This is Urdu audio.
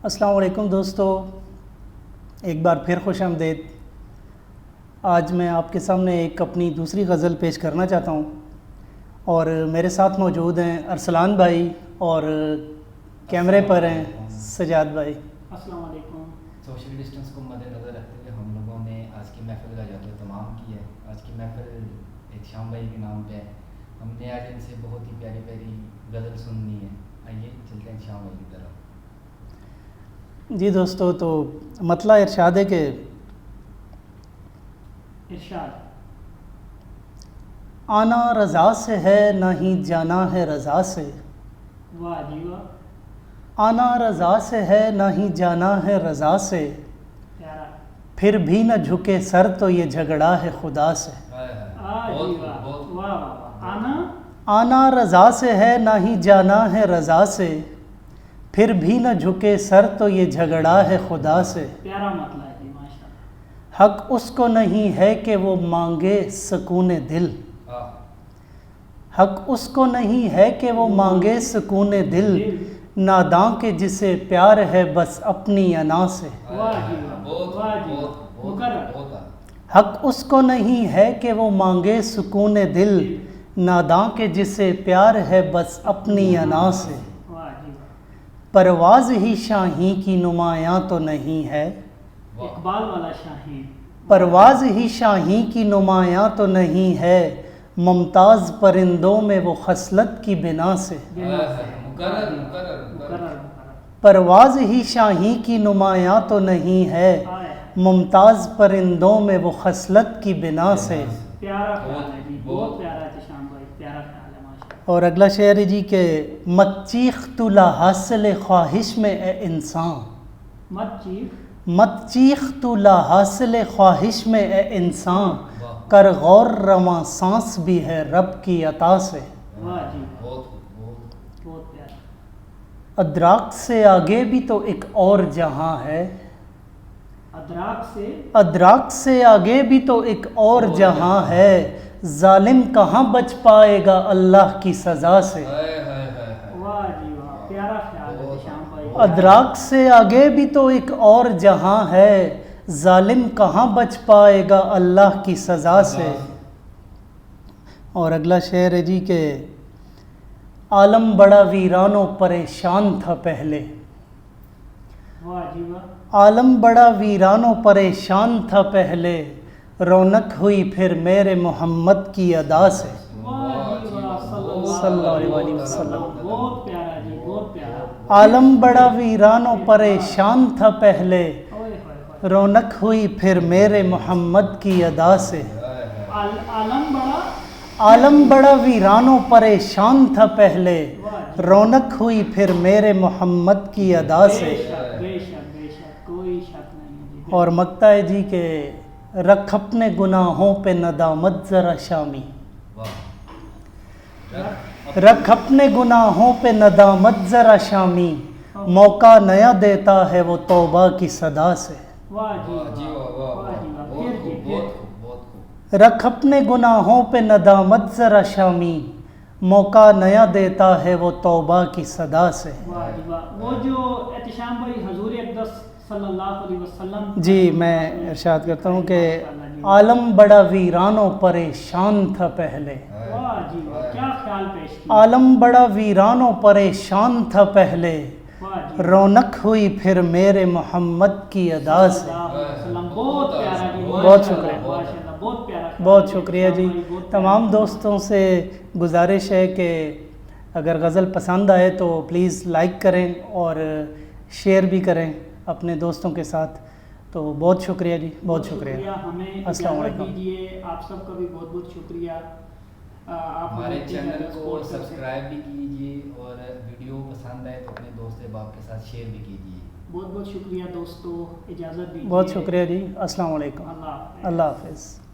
السلام علیکم دوستو، ایک بار پھر خوش آمدید۔ آج میں آپ کے سامنے ایک اپنی دوسری غزل پیش کرنا چاہتا ہوں، اور میرے ساتھ موجود ہیں ارسلان بھائی اور کیمرے پر ہیں سجاد بھائی۔ السلام علیکم۔ سوشل ڈسٹینس کو مد نظر رکھتے ہوئے ہم لوگوں نے آج کی محفل کا جو اہتمام کیا ہے۔ آج کی محفل احتشام بھائی کے نام پہ ہے۔ ہم نے آج ان سے بہت ہی پیاری پیاری غزل سننی ہے۔ آئیے چلتے ہیں احتشام بھائی کی طرف۔ جی دوستو، تو مطلع ارشاد ہے کہ ارشاد آنا رضا سے ہے نہ ہی جانا ہے رضا سے، واہ جی واہ، آنا رضا سے ہے نہ ہی جانا ہے رضا سے، پیارا پھر بھی نہ جھکے سر تو یہ جھگڑا ہے خدا سے۔ جی واہ واہ واہ، آنا آنا رضا سے ہے نہ ہی جانا ہے رضا سے، پھر بھی نہ جھکے سر تو یہ جھگڑا ہے خدا سے۔ پیارا مطلب ہے جی، ماشاء اللہ۔ حق اس کو نہیں ہے کہ وہ مانگے سکون دل، حق اس کو نہیں ہے کہ وہ مانگے سکون دل، ناداں کے جسے پیار ہے بس اپنی انا سے۔ واہ جی واہ، واہ جی واہ، مکرر۔ حق اس کو نہیں ہے کہ وہ مانگے سکون دل، ناداں کے جسے پیار ہے بس اپنی انا سے۔ واہ جی واہ، پرواز ہی شاہین کی نمایاں تو نہیں ہے، اقبال والا شاہین۔ پرواز ہی شاہین کی نمایاں تو نہیں ہے، ممتاز پرندوں میں وہ خصلت کی بنا سے۔ پرواز ہی شاہین کی نمایاں تو نہیں ہے، ممتاز پرندوں میں وہ خصلت کی بنا سے۔ پیارا خیال ہے جی، بہت پیارا احتشام بھائی، پیارا خیال ہے ماشاء اللہ۔ اور اگلا شعر ہے جی کہ مت چیخ تو لا حاصل خواہش میں اے انسان، مت چیخ، مت چیخ تو لا حاصل خواہش میں اے انسان، کر غور رواں سانس بھی ہے رب کی عطا سے۔ واہ جی بہت پیارا۔ ادراک سے آگے بھی تو ایک اور جہاں ہے، ادراک سے آگے بھی تو ایک اور جہاں ہے، ظالم کہاں بچ پائے گا اللہ کی سزا سے۔ واہ جی واہ، پیارا خیال ہے احتشام بھائی۔ ادراک سے آگے بھی تو ایک اور جہاں ہے، ظالم کہاں بچ پائے گا اللہ کی سزا سے۔ اور اگلا شعر ہے جی کہ عالم بڑا ویران و پریشان تھا پہلے، واہ جی واہ، عالم بڑا ویران و پریشان تھا پہلے، رونق ہوئی پھر میرے محمد کی ادا سے۔ واہ جی واہ، صلی اللہ علیہ وسلم۔ بہت پیارا جی، بہت پیارا۔ عالم بڑا ویران و پریشان تھا پہلے، اوئے ہوئے ہوئے، رونق ہوئی پھر میرے محمد کی ادا سے۔ عالم بڑا ویران و پریشان تھا پہلے، رونق ہوئی پھر میرے محمد کی ادا سے۔ بے شک بے شک، کوئی شک نہیں جی۔ اور مقطع ہے جی کہ رکھ اپنے گناہوں پہ ندامت ذرا شامی، رکھ اپنے گناہوں پہ ندامت ذرا شامی، موقع نیا دیتا ہے وہ توبہ کی صدا سے۔ واہ جی واہ، واہ جی واہ، پھر جی پھر۔ رکھ اپنے گناہوں پہ ندامت ذرا شامی، موقع نیا دیتا ہے وہ توبہ کی صدا سے۔ واہ جی واہ، وہ جو احتشام بھائی حضور اقدس صلی اللہ علیہ وسلم، جی میں ارشاد کرتا ہوں کہ عالم بڑا ویران و پریشان تھا پہلے، واہ جی واہ، کیا خیال پیش کیا۔ عالم بڑا ویران و پریشان تھا پہلے، واہ جی، رونق ہوئی پھر میرے محمد کی ادا سے۔ صلی اللہ علیہ وسلم، بہت پیارا جی، بہت شکریہ، ماشاء اللہ، بہت پیارا خیال۔ بہت شکریہ جی۔ بھائی، بہت پیارا۔ تمام دوستوں سے گزارش ہے کہ اگر غزل پسند آئے تو پلیز لائک کریں اور شیئر بھی کریں اپنے دوستوں کے ساتھ۔ تو بہت شکریہ جی، بہت شکریہ۔ ہمیں السلام اجازت علیکم۔ دیجیے، آپ سب کا بھی بہت بہت شکریہ۔ آپ ہمارے چینل کو سبسکرائب بھی کیجیے، اور ویڈیو پسند آئے تو اپنے دوست احباب کے ساتھ شیئر بھی کیجیے۔ بہت بہت شکریہ دوستو، اجازت دیجیے۔ بہت شکریہ جی، السلام علیکم، اللہ حافظ۔ اللہ حافظ۔